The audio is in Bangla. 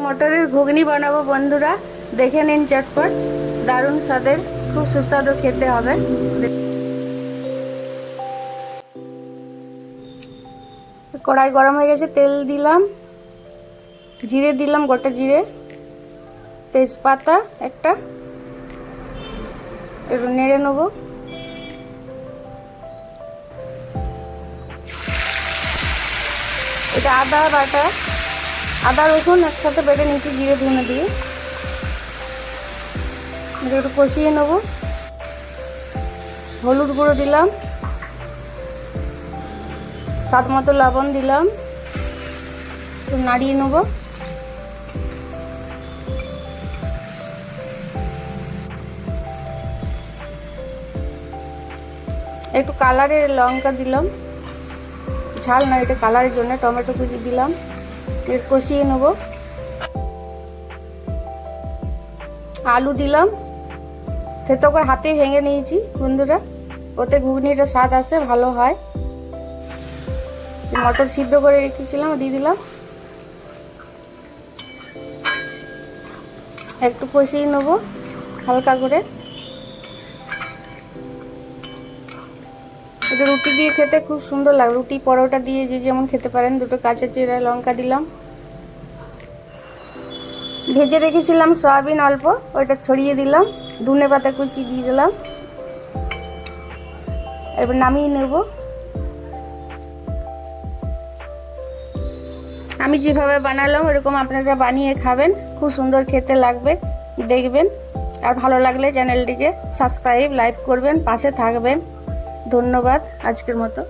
মটরের ঘুগনি বানাবো বন্ধুরা, দেখে নিন চটপট। দারুণ স্বাদের, খুব সুস্বাদু খেতে হবে। কড়াই গরম হয়ে গেছে, তেল দিলাম, জিরে দিলাম, গোটা জিরে, তেজপাতা একটা, একটু নেড়ে নেবো। এটা আদা বাটা, আদা রসুন একসাথে বেটে নিচ্ছি জিরে ধনে দিয়ে। এটা একটু কষিয়ে নেব। হলুদ গুঁড়ো দিলাম, স্বাদ মতো লবণ দিলাম, একটু নাড়িয়ে নেব। একটু কালারের লঙ্কা দিলাম, ঝাল না, এটা কালারের জন্য টমেটো কুচি দিলাম। একটু কষিয়ে নেব। আলু দিলাম, থেতো করে হাতে ভেঙে নিয়েছি বন্ধুরা, ওতে ঘুগনিটা স্বাদ আসে, ভালো হয়। মটর সিদ্ধ করে রেখেছিলাম, দিয়ে দিলাম। একটু কষিয়ে নেব হালকা করে। এটা রুটি দিয়ে খেতে খুব সুন্দর লাগে, রুটি পরোটা দিয়ে যে যেমন খেতে পারেন। দুটো কাঁচা চিরা লঙ্কা দিলাম। ভেজে রেখেছিলাম সয়াবিন অল্প, ওইটা ছড়িয়ে দিলাম। ধনে পাতা কুচি দিয়ে দিলাম। এবার নামিয়ে নেব। আমি যেভাবে বানালাম এরকম আপনারা বানিয়ে খাবেন, খুব সুন্দর খেতে লাগবে, দেখবেন। আর ভালো লাগলে চ্যানেলটিকে সাবস্ক্রাইব, লাইক করবেন, পাশে থাকবেন। ধন্যবাদ আজকের মতো।